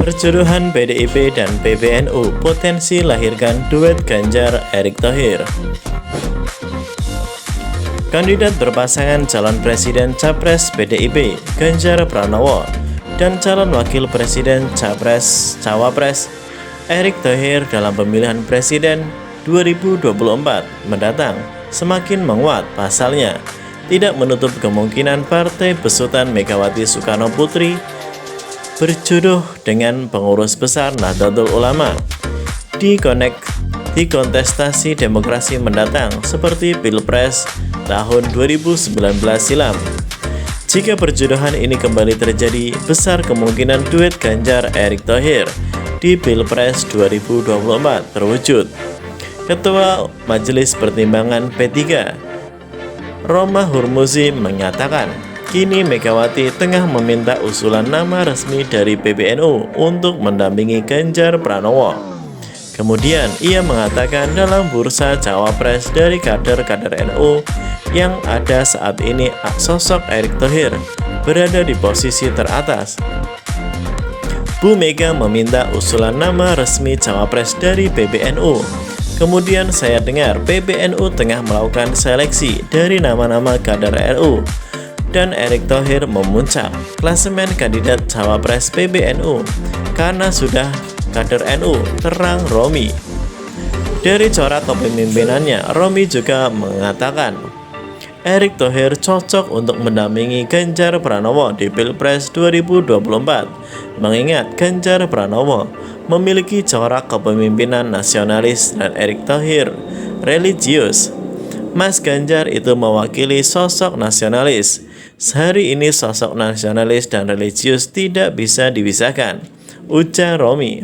Perjodohan PDIP dan PBNU potensi lahirkan duet Ganjar Erick Thohir. Kandidat berpasangan calon presiden Capres PDIP Ganjar Pranowo dan calon wakil presiden Cawapres Erick Thohir dalam pemilihan presiden 2024 mendatang semakin menguat. Pasalnya tidak menutup kemungkinan partai besutan Megawati Soekarno Putri berjodoh dengan pengurus besar Nahdlatul Ulama di kontestasi demokrasi mendatang seperti Pilpres tahun 2019 silam. Jika perjodohan ini kembali terjadi, besar kemungkinan duet Ganjar Erick Thohir di Pilpres 2024 terwujud. Ketua Majelis Pertimbangan P3 Roma Hurmuzi menyatakan, kini Megawati tengah meminta usulan nama resmi dari PBNU untuk mendampingi Ganjar Pranowo. Kemudian ia mengatakan dalam bursa cawapres dari kader-kader NU yang ada saat ini, sosok Erick Thohir berada di posisi teratas. Bu Mega meminta usulan nama resmi cawapres dari PBNU. Kemudian saya dengar PBNU tengah melakukan seleksi dari nama-nama kader NU. Dan Erick Thohir memuncak klasemen kandidat cawapres PBNU karena sudah kader NU, terang Romi. Dari corak kepemimpinannya, Romi juga mengatakan Erick Thohir cocok untuk mendampingi Ganjar Pranowo di Pilpres 2024, mengingat Ganjar Pranowo memiliki corak kepemimpinan nasionalis dan Erick Thohir religius. Mas Ganjar itu mewakili sosok nasionalis. Sehari ini sosok nasionalis dan religius tidak bisa dipisahkan, ujar Romi.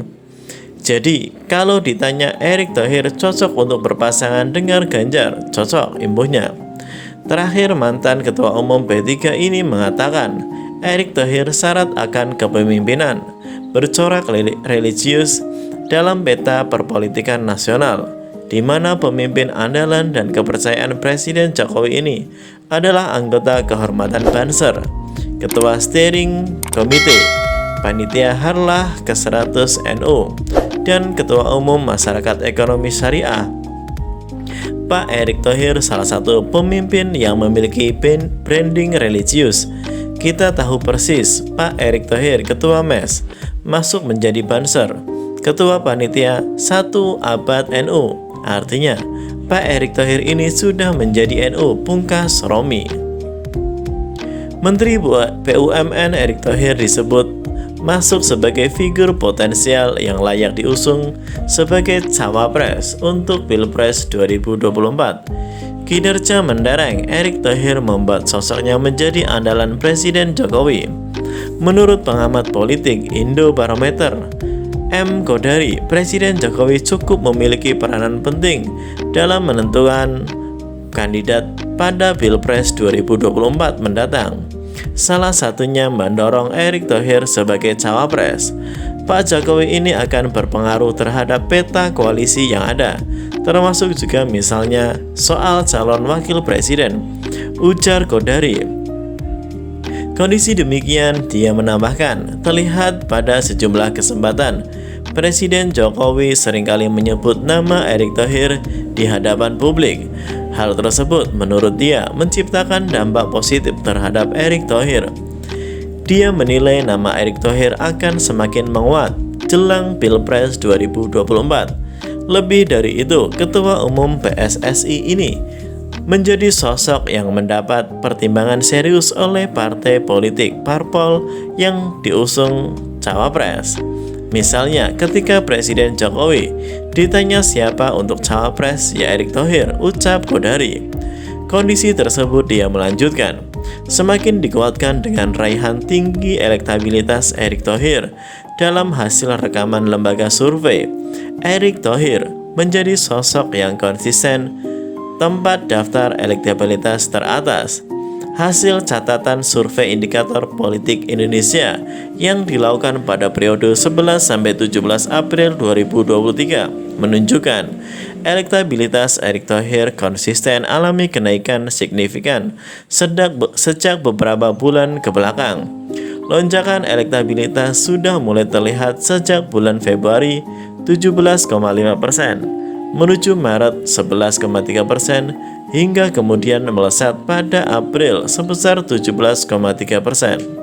Jadi, kalau ditanya Erick Thohir cocok untuk berpasangan dengan Ganjar, cocok, imbuhnya. Terakhir, mantan Ketua Umum P3 ini mengatakan Erick Thohir syarat akan kepemimpinan bercorak religius dalam peta perpolitikan nasional, di mana pemimpin andalan dan kepercayaan Presiden Jokowi ini adalah anggota kehormatan Banser, Ketua Steering Komite, Panitia Harlah ke-100 NU, dan Ketua Umum Masyarakat Ekonomi Syariah. Pak Erick Thohir salah satu pemimpin yang memiliki branding religius. Kita tahu persis Pak Erick Thohir, Ketua MES, masuk menjadi Banser, Ketua Panitia 1 Abad NU. Artinya, Pak Erick Thohir ini sudah menjadi NU, pungkas Romi. Menteri BUMN Erick Thohir disebut masuk sebagai figur potensial yang layak diusung sebagai cawapres untuk Pilpres 2024. Kinerja mendereng Erick Thohir membuat sosoknya menjadi andalan Presiden Jokowi. Menurut pengamat politik Indobarometer, M. Kodari, Presiden Jokowi cukup memiliki peranan penting dalam menentukan kandidat pada Pilpres 2024 mendatang. Salah satunya mendorong Erick Thohir sebagai cawapres. Pak Jokowi ini akan berpengaruh terhadap peta koalisi yang ada, termasuk juga misalnya soal calon wakil presiden, ujar Kodari. Kondisi demikian, dia menambahkan, terlihat pada sejumlah kesempatan Presiden Jokowi seringkali menyebut nama Erick Thohir di hadapan publik. Hal tersebut menurut dia menciptakan dampak positif terhadap Erick Thohir. Dia menilai nama Erick Thohir akan semakin menguat jelang Pilpres 2024. Lebih dari itu, Ketua Umum PSSI ini menjadi sosok yang mendapat pertimbangan serius oleh partai politik parpol yang diusung cawapres. Misalnya ketika Presiden Jokowi ditanya siapa untuk cawapres, ya Erick Thohir, ucap Kodari. Kondisi tersebut, dia melanjutkan, semakin dikuatkan dengan raihan tinggi elektabilitas Erick Thohir dalam hasil rekaman lembaga survei. Erick Thohir menjadi sosok yang konsisten tempat daftar elektabilitas teratas. Hasil catatan survei indikator politik Indonesia yang dilakukan pada periode 11-17 April 2023 menunjukkan elektabilitas Erick Thohir konsisten alami kenaikan signifikan sejak beberapa bulan ke belakang. Lonjakan elektabilitas sudah mulai terlihat sejak bulan Februari 17,5%, menuju Maret 11,3%, hingga kemudian melesat pada April sebesar 17,3%.